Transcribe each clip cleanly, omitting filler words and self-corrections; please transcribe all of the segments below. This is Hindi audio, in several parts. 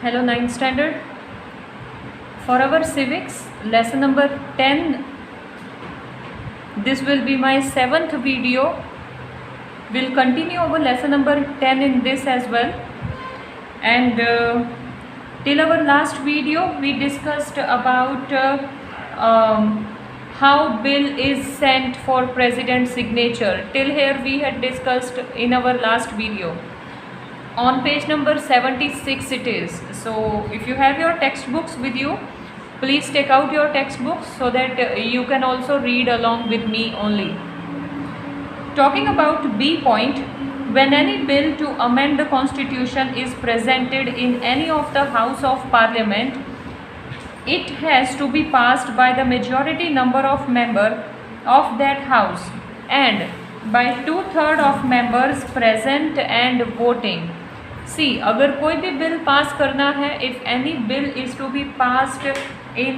Hello, ninth standard. For our civics lesson number 10, this will be my 7th video. We'll continue our lesson number 10 in this as well. And till our last video, we discussed about how bill is sent for president's signature. Till here we had discussed in our last video. On page number 76 it is. So if you have your textbooks with you, please take out your textbooks so that you can also read along with me only. Talking about B point, when any bill to amend the constitution is presented in any of the House of Parliament, it has to be passed by the majority number of members of that house and by 2/3 of members present and voting. See, अगर कोई भी बिल पास करना है, if any bill is to be passed in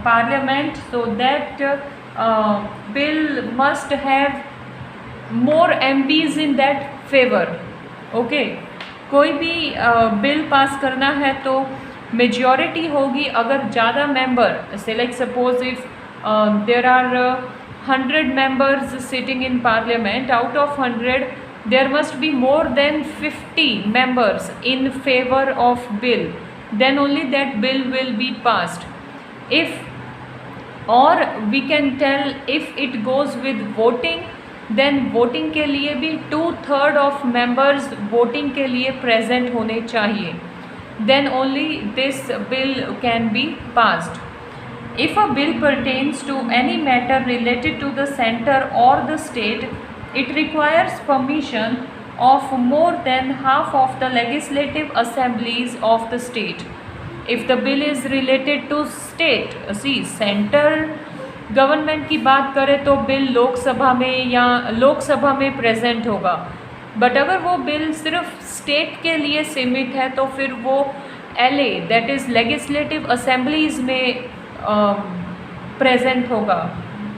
parliament, so that bill must have more MPs in that favor. Okay, कोई भी बिल पास करना है तो मेजॉरिटी होगी अगर ज़्यादा member, say like suppose if there are 100 members sitting in parliament, out of 100 there must be more than 50 members in favor of bill, then only that bill will be passed. If, or we can tell, if it goes with voting, then voting के लिए भी 2/3 of members voting के लिए present होने चाहिए, then only this bill can be passed. If a bill pertains to any matter related to the center or the state, it requires permission of more than half of the legislative assemblies of the state. If the bill is related to state, see, central government की बात करें तो बिल लोकसभा में या लोकसभा में प्रेजेंट होगा, बट अगर वो बिल सिर्फ स्टेट के लिए सीमित है तो फिर वो LA, that is legislative assemblies में प्रेजेंट होगा.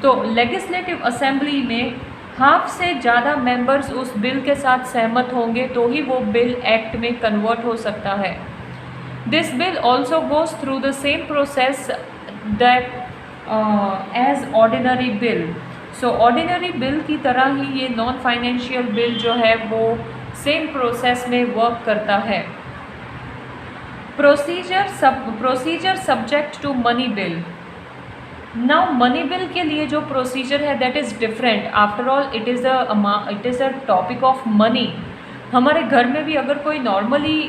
तो लेजिस्लेटिव असेंबली में हाफ से ज़्यादा मेंबर्स उस बिल के साथ सहमत होंगे तो ही वो बिल एक्ट में कन्वर्ट हो सकता है. This bill also goes through the same process that as ordinary bill. So ordinary bill की तरह ही ये नॉन फाइनेंशियल बिल जो है वो सेम प्रोसेस में वर्क करता है. Procedure subject to money bill. Now money bill के लिए जो प्रोसीजर है that is different. After all it is a topic of money. हमारे घर में भी अगर कोई normally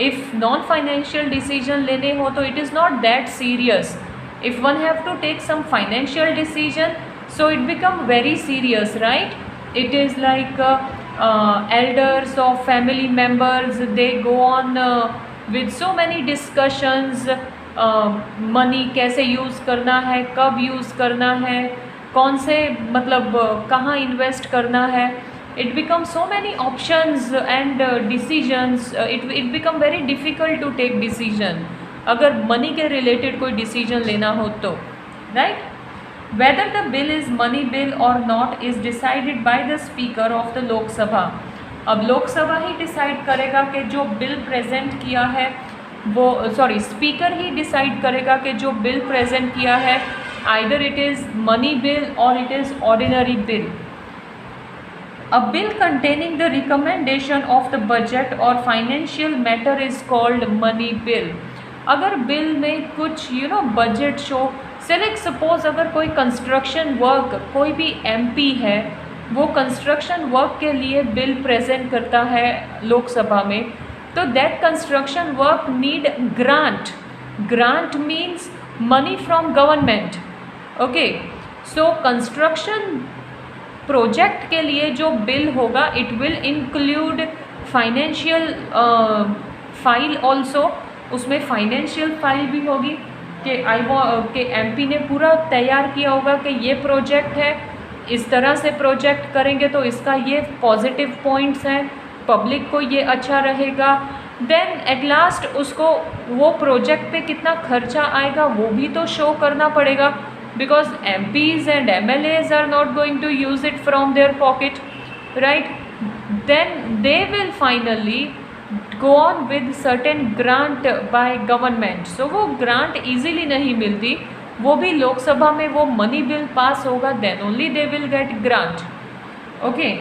if non financial decision लेने हो तो it is not that serious. If one have to take some financial decision, so it become very serious, right? It is like elders or family members, they go on with so many discussions. Money कैसे यूज़ करना है, कब यूज़ करना है, कौन से मतलब कहाँ इन्वेस्ट करना है. It become so many options and decisions. It become very difficult to take decision अगर मनी के रिलेटेड कोई डिसीजन लेना हो तो, right? Whether the bill is money bill or not is decided by the speaker of the Lok Sabha. अब लोकसभा ही डिसाइड करेगा कि जो बिल प्रेजेंट किया है वो, सॉरी, स्पीकर ही डिसाइड करेगा कि जो बिल प्रेजेंट किया है either it is money bill और it is ordinary bill. A bill containing the recommendation of the budget or financial matter is called money bill. अगर बिल में कुछ बजट शो, सेलेक्ट सपोज अगर कोई कंस्ट्रक्शन वर्क, कोई भी MP है वो कंस्ट्रक्शन वर्क के लिए बिल प्रेजेंट करता है लोकसभा में, तो that construction work need grant. Grant means money from government. Okay, so construction project के लिए जो बिल होगा it will include financial file also. उसमें फाइनेंशियल फाइल भी होगी कि MP ने पूरा तैयार किया होगा कि ये प्रोजेक्ट है, इस तरह से प्रोजेक्ट करेंगे तो इसका ये पॉजिटिव पॉइंट्स हैं, पब्लिक को ये अच्छा रहेगा. देन एट लास्ट उसको वो प्रोजेक्ट पे कितना खर्चा आएगा वो भी तो शो करना पड़ेगा, because MPs and MLAs are not going to use it from their pocket, right? Then they will finally go on with certain grant by government, so वो grant easily नहीं मिलती, वो भी लोकसभा में वो मनी बिल पास होगा, then only they will get grant. Okay,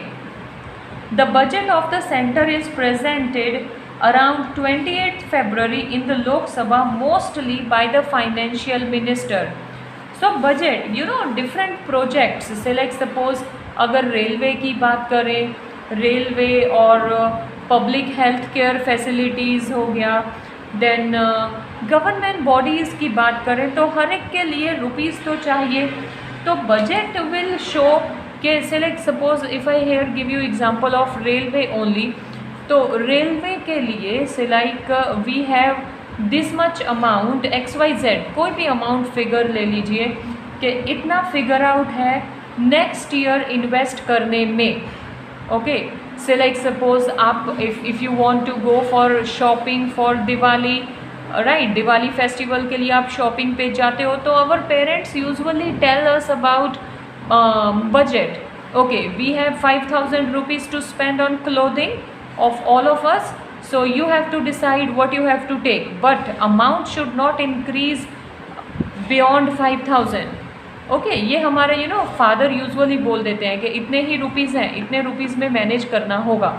the budget of the center is presented around 28th February in the Lok Sabha, mostly by the financial minister. So budget, you know, different projects, say like suppose अगर रेलवे की बात करें, रेलवे और पब्लिक हेल्थ केयर फैसिलिटीज़ हो गया, देन गवर्नमेंट बॉडीज़ की बात करें तो हर एक के लिए रुपीज़ तो चाहिए, तो बजट विल शो के select suppose if I here give you example of railway only, तो रेलवे के लिए say like we have this much amount XYZ, कोई भी अमाउंट फिगर ले लीजिए कि इतना फिगर आउट है नेक्स्ट ईयर इन्वेस्ट करने में. ओके, से लाइक सपोज आप if you want to go for shopping for Diwali, right, Diwali festival के लिए आप शॉपिंग पे जाते हो, तो our parents usually tell us about budget. Okay, we have 5,000 rupees to spend on clothing of all of us, so you have to decide what you have to take, but amount should not increase beyond 5,000. Okay, ये हमारे यू नो फादर यूजुअली बोल देते हैं कि इतने ही रुपीज़ हैं, इतने रुपीज़ में मैनेज करना होगा.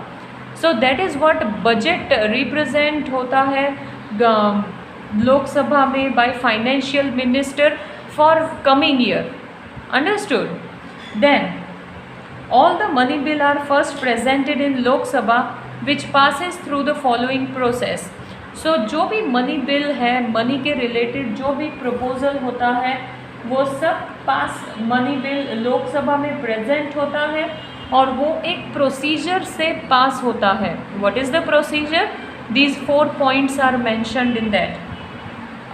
So that is what budget represent होता है लोकसभा में by financial minister for coming year. Understood? Then all the money bill are first presented in Lok Sabha, which passes through the following process. So जो भी मनी बिल है, मनी के रिलेटेड जो भी प्रपोजल होता है, वो सब पास मनी बिल लोकसभा में प्रेजेंट होता है और वो एक प्रोसीजर से पास होता है. What is the procedure? These 4 points are mentioned in that.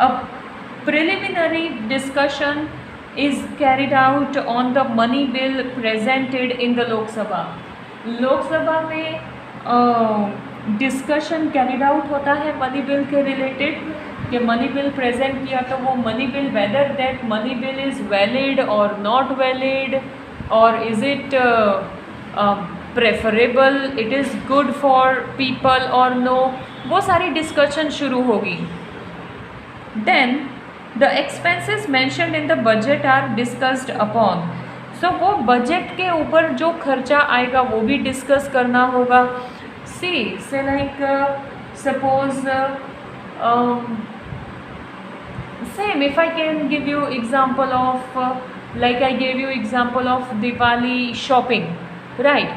A preliminary discussion is carried out on the money bill presented in the Lok Sabha. लोक सभा में डिस्कशन कैरिड आउट होता है मनी बिल के रिलेटेड, कि मनी बिल प्रेजेंट किया तो वो money bill whether that money bill is valid और नॉट वैलिड, और is it preferable, it is good for people और नो, वो सारी डिस्कशन शुरू होगी. Then the expenses mentioned in the budget are discussed upon. So वो बजट के ऊपर जो खर्चा आएगा वो भी डिस्कस करना होगा. See, say like suppose same if I can give you example of like I gave you example of Diwali shopping, right?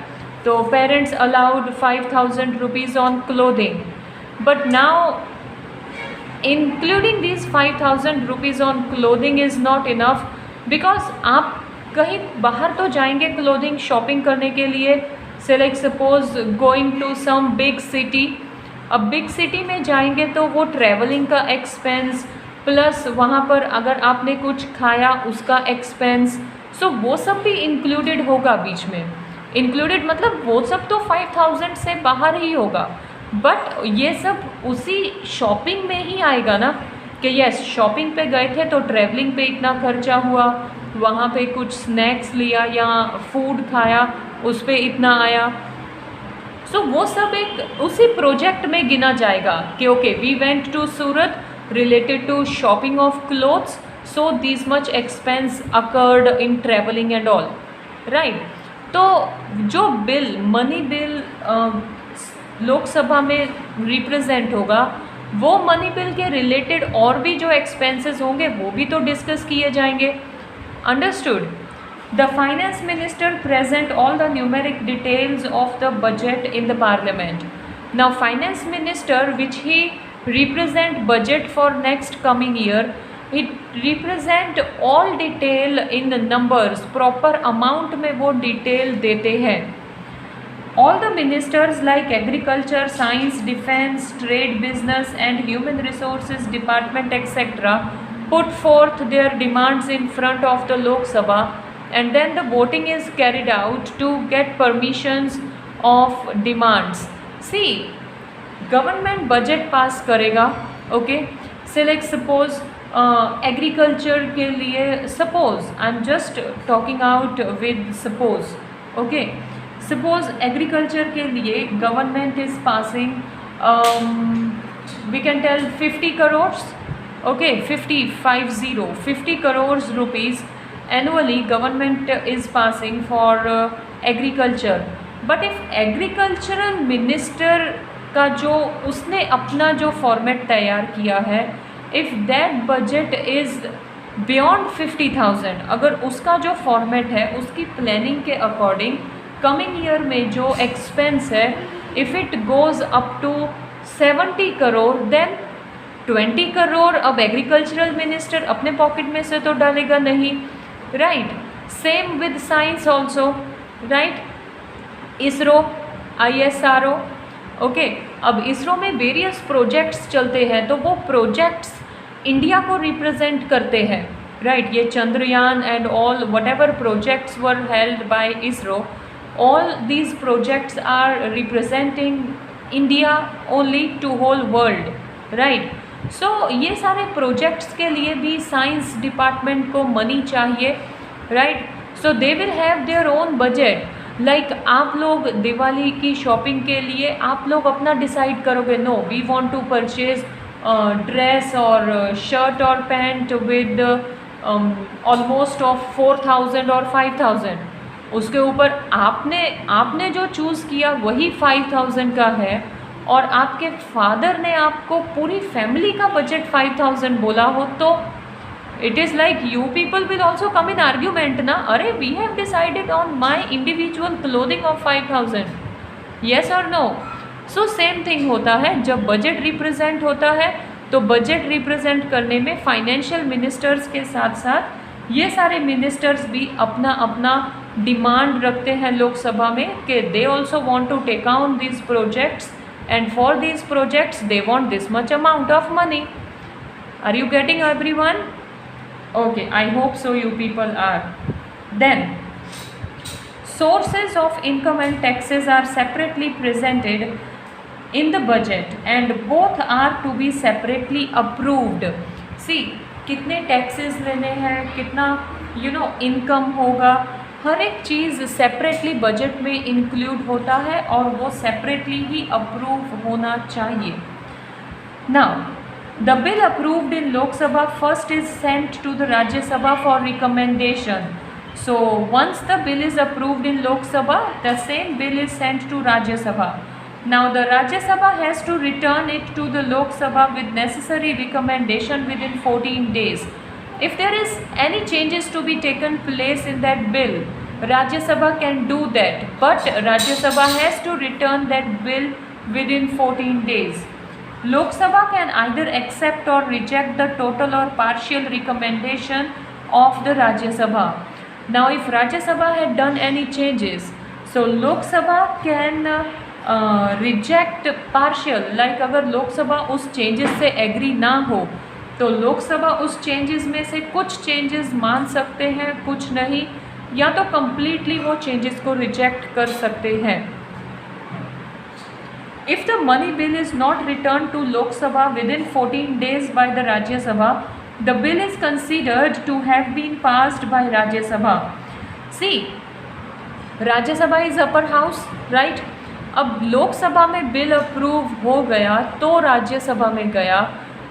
So parents allowed 5,000 rupees on clothing, but now including these 5,000 rupees on clothing is not enough, because आप कहीं बाहर तो जाएंगे क्लोथिंग शॉपिंग करने के लिए, say like suppose going to some big city. अब बिग सिटी में जाएंगे तो वो ट्रैवलिंग का एक्सपेंस प्लस वहाँ पर अगर आपने कुछ खाया उसका एक्सपेंस, सो वो सब भी इंक्लूडेड होगा बीच में. इंक्लूडेड मतलब वो सब तो 5,000 से बाहर ही होगा, बट ये सब उसी शॉपिंग में ही आएगा ना, कि यस शॉपिंग पे गए थे तो ट्रैवलिंग पे इतना खर्चा हुआ, वहाँ पे कुछ स्नैक्स लिया या फूड खाया उस पे इतना आया. सो वो सब एक उसी प्रोजेक्ट में गिना जाएगा कि okay we went to Surat related to shopping of clothes, so this much expense occurred in travelling and all, right. तो जो बिल मनी बिल लोकसभा में रिप्रेजेंट होगा, वो मनी बिल के रिलेटेड और भी जो एक्सपेंसेस होंगे वो भी तो डिस्कस किए जाएंगे. Understood? The finance minister present all the numeric details of the budget in the parliament. Now finance minister which he represent budget for next coming year, it represent all detail in numbers, proper amount में वो डिटेल देते हैं. All the ministers like agriculture, science, defense, trade, business and human resources department etc. put forth their demands in front of the Lok Sabha, and then the voting is carried out to get permissions of demands. See, government budget pass करेगा, okay? So like suppose agriculture के लिए suppose I'm just talking out with suppose, okay? Suppose agriculture के लिए government is passing we can tell 50 crores, okay, 50 crores rupees annually government is passing for agriculture. But if agricultural minister का जो उसने अपना जो फॉर्मेट तैयार किया है, if that budget is beyond 50,000, अगर उसका जो फॉर्मेट है उसकी प्लानिंग के अकॉर्डिंग कमिंग ईयर में जो एक्सपेंस है, if it goes up to 70 crore, then 20 crore अब एग्रीकल्चरल मिनिस्टर अपने पॉकेट में से तो डालेगा नहीं, right. Same with science also, right. ISRO, ISRO, okay. अब इसरो में वेरियस प्रोजेक्ट्स चलते हैं, तो वो प्रोजेक्ट्स इंडिया को रिप्रेजेंट करते हैं, राइट। ये Chandrayaan and all whatever projects were held by ISRO, all these projects are representing India only to whole world, right. So ये सारे प्रोजेक्ट्स के लिए भी साइंस डिपार्टमेंट को मनी चाहिए, right. So they will have their own budget. Like आप लोग दिवाली की शॉपिंग के लिए आप लोग अपना डिसाइड करोगे, no we want to purchase dress और शर्ट और पैंट विद ऑलमोस्ट ऑफ 4,000 और 5,000, उसके ऊपर आपने जो चूज़ किया वही 5,000 का है, और आपके फादर ने आपको पूरी फैमिली का बजट 5,000 बोला हो, तो it is like you people will also come in argument ना, अरे we have decided on my individual clothing of 5,000, yes और नो। सो सेम थिंग होता है जब बजट रिप्रेजेंट होता है, तो बजट रिप्रेजेंट करने में फाइनेंशियल मिनिस्टर्स के साथ साथ ये सारे मिनिस्टर्स भी अपना अपना डिमांड रखते हैं लोकसभा में कि they also want to take on these projects, and for these projects they want this much amount of money. Are you getting everyone? Okay, I hope so you people are. Then sources of income and taxes are separately presented in the budget and both are to be separately approved. See, कितने टैक्सेस लेने हैं, कितना इनकम होगा, हर एक चीज़ सेपरेटली बजट में इंक्लूड होता है और वो सेपरेटली ही अप्रूव होना चाहिए। Now the bill approved in Lok Sabha first is sent to the Rajya Sabha for recommendation. So once the bill is approved in Lok Sabha, the same bill is sent to Rajya Sabha. Now the Rajya Sabha has to return it to the Lok Sabha with necessary recommendation within 14 days. If there is any changes to be taken place in that bill, Rajya Sabha can do that, but Rajya Sabha has to return that bill within 14 days. Lok Sabha can either accept or reject the total or partial recommendation of the Rajya Sabha. Now, if Rajya Sabha had done any changes, so Lok Sabha can reject partial, like अगर Lok Sabha उस changes से agree ना हो, तो लोकसभा उस चेंजेस में से कुछ चेंजेस मान सकते हैं, कुछ नहीं, या तो कम्प्लीटली वो चेंजेस को रिजेक्ट कर सकते हैं। If the money bill is not return to Lok Sabha within 14 days by the Rajya Sabha, the bill is considered to have been passed by Rajya Sabha. See, Rajya Sabha is upper house, right. अब लोकसभा में बिल अप्रूव हो गया तो राज्यसभा में गया,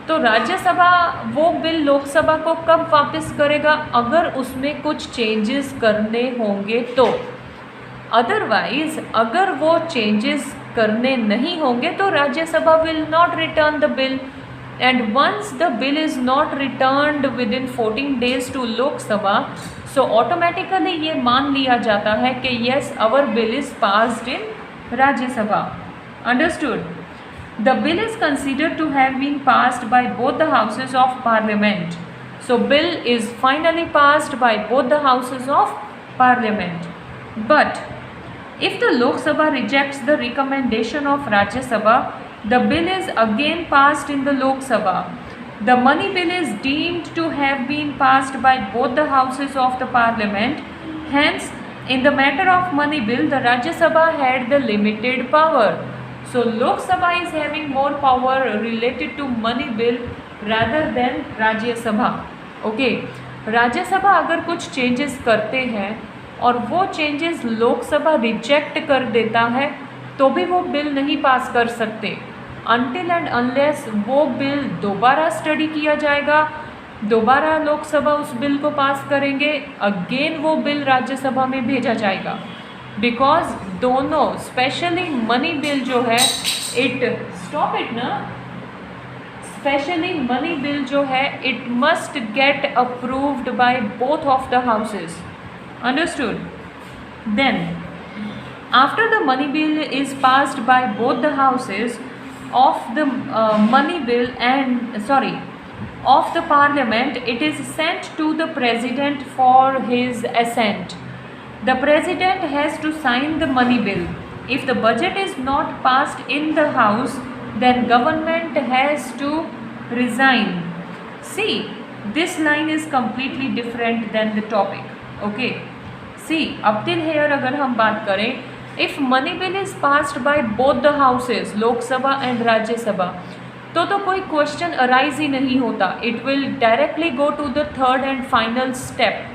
तो राज्यसभा वो बिल लोकसभा को कब वापस करेगा, अगर उसमें कुछ चेंजेस करने होंगे तो। अदरवाइज अगर वो चेंजेस करने नहीं होंगे तो Rajya Sabha will not return the bill, and once the bill is not returned within 14 days to Lok Sabha, so automatically ये मान लिया जाता है कि yes our bill is passed in Rajya Sabha. Understood? The bill is considered to have been passed by both the houses of parliament. So bill is finally passed by both the houses of parliament. But if the Lok Sabha rejects the recommendation of Rajya Sabha, the bill is again passed in the Lok Sabha. The money bill is deemed to have been passed by both the houses of the parliament. Hence, in the matter of money bill, the Rajya Sabha had the limited power. So Lok Sabha is having more power related to money bill rather than Rajya Sabha. Okay, Rajya Sabha अगर कुछ changes करते हैं और वो changes लोक सभा रिजेक्ट कर देता है तो भी वो बिल नहीं पास कर सकते, अनटिल एंड अनलेस वो बिल दोबारा स्टडी किया जाएगा, दोबारा लोकसभा उस बिल को पास करेंगे, अगेन वो बिल राज्यसभा में भेजा जाएगा। बिकॉज दोनों स्पेशली मनी बिल जो है इट स्टॉप इट ना, स्पेशली मनी बिल जो है it must get approved by both of the houses, understood. Then after the money bill is passed by both the houses of the money bill and of the parliament, it is sent to the president for his assent. The president has to sign the money bill. If the budget is not passed in the house, then government has to resign. See, this line is completely different than the topic. Okay, see, up till here अगर हम बात करें, if money bill is passed by both the houses, लोक सभा एंड राज्य सभा, तो कोई क्वेश्चन अराइज ही नहीं होता. It will directly go to the third and final step,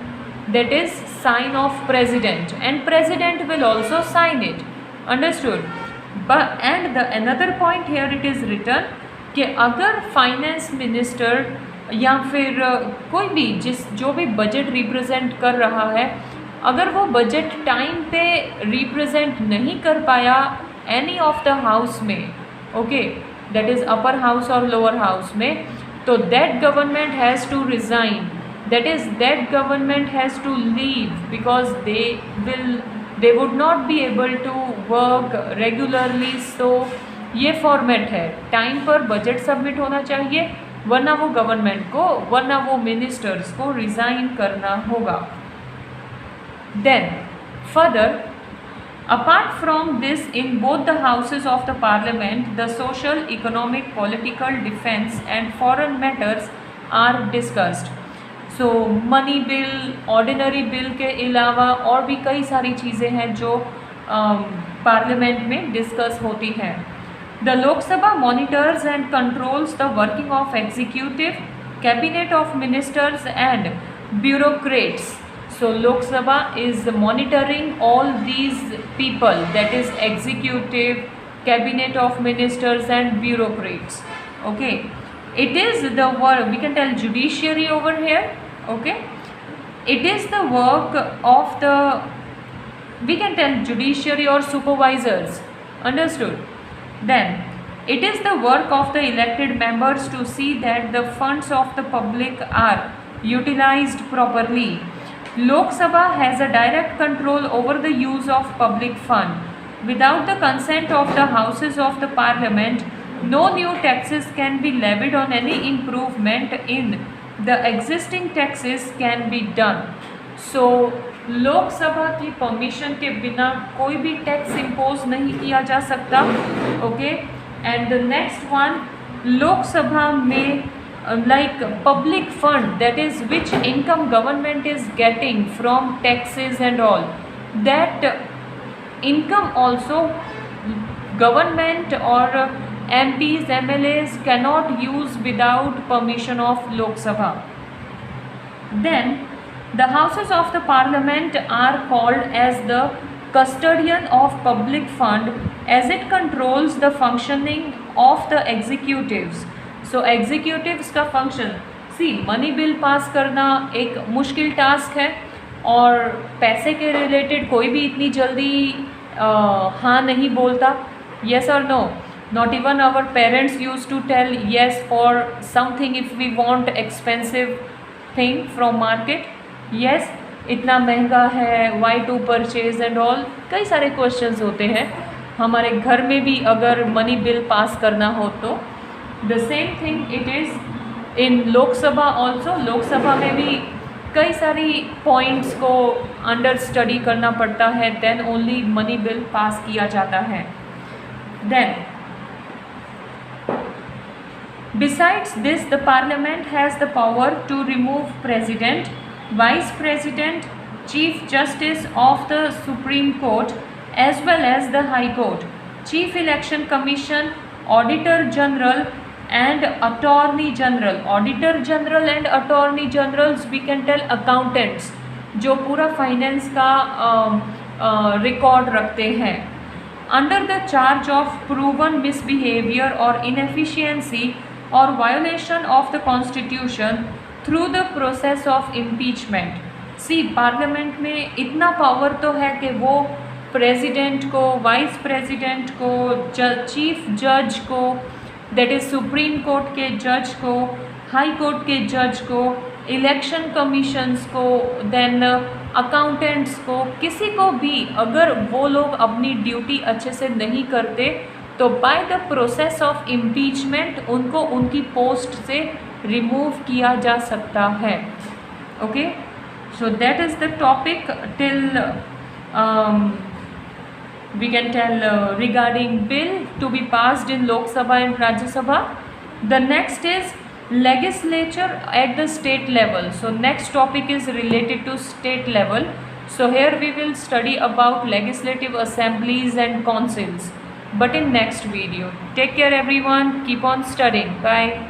that is sign of president, and president will also sign it, understood. But and the another point here it is written कि अगर फाइनेंस मिनिस्टर या फिर कोई भी जो भी बजट रिप्रेजेंट कर रहा है, अगर वो बजट टाइम पे रिप्रेजेंट नहीं कर पाया एनी ऑफ द हाउस में, okay, that is upper house और लोअर हाउस में, तो that government has to resign, that is that government has to leave, because they would not be able to work regularly. So ये फॉर्मेट है, टाइम पर बजट सबमिट होना चाहिए, वरना वो गवर्नमेंट को, वरना वो मिनिस्टर्स को रिज़ाइन करना होगा. Then further, apart from this, in both the houses of the parliament, the social, economic, political, defense and foreign matters are discussed. So money bill, ordinary bill के अलावा और भी कई सारी चीज़ें हैं जो पार्लियामेंट में डिस्कस होती हैं. The Lok Sabha monitors and controls the working of executive, cabinet of ministers and bureaucrats. So Lok Sabha is monitoring all these people, that is executive, cabinet of ministers and bureaucrats. Okay, it is the work, we can tell judiciary over here. Okay, it is the work of the, we can tell judiciary or supervisors, understood. Then it is the work of the elected members to see that the funds of the public are utilized properly. Lok Sabha has a direct control over the use of public fund. Without the consent of the houses of the parliament, no new taxes can be levied on any improvement in the existing taxes can be done. So लोक सभा की परमिशन के बिना कोई भी टैक्स इम्पोज नहीं किया जा सकता. Okay, and the next one, लोक सभा में like public fund, that is which income government is getting from taxes and all, that income also government or MPs, MLAs cannot use without permission of Lok Sabha. Then the houses of the parliament are called as the custodian of public fund, as it controls the functioning of the executives. So executives का फंक्शन, सी मनी बिल पास करना एक मुश्किल टास्क है, और पैसे के रिलेटेड कोई भी इतनी जल्दी हाँ नहीं बोलता. येस और no, not even our parents use to tell yes for something if we want expensive thing from market. Yes, इतना महंगा है, why to purchase and all, कई सारे क्वेश्चंस होते हैं हमारे घर में भी अगर मनी बिल पास करना हो तो. The same thing it is in लोक सभा also. लोक सभा में भी कई सारी पॉइंट्स को अंडर स्टडी करना पड़ता है, then only money bill pass किया जाता है. Then besides this, the parliament has the power to remove president, vice president, chief justice of the supreme court as well as the high court, chief election commission, auditor general and attorney general. Auditor general and attorney generals we can tell accountants, जो पूरा फाइनेंस का रिकॉर्ड रखते हैं. under the charge of proven misbehavior or inefficiency or violation of the constitution through the process of impeachment. See parliament में इतना पावर तो है कि वो प्रेसिडेंट को, वाइस प्रेसिडेंट को, चीफ जज को, दैट इज़ सुप्रीम कोर्ट के जज को, हाई कोर्ट के जज को, इलेक्शन कमीशंस को, देन अकाउंटेंट्स को, किसी को भी अगर वो लोग अपनी ड्यूटी अच्छे से नहीं करते तो by the process of impeachment उनको उनकी पोस्ट से रिमूव किया जा सकता है. Okay, so that is the topic till we can tell regarding bill to be passed in Lok Sabha and Rajya Sabha. The next is legislature at the state level. So next topic is related to state level. So here we will study about legislative assemblies and councils, but in next video. Take care everyone, keep on studying. Bye.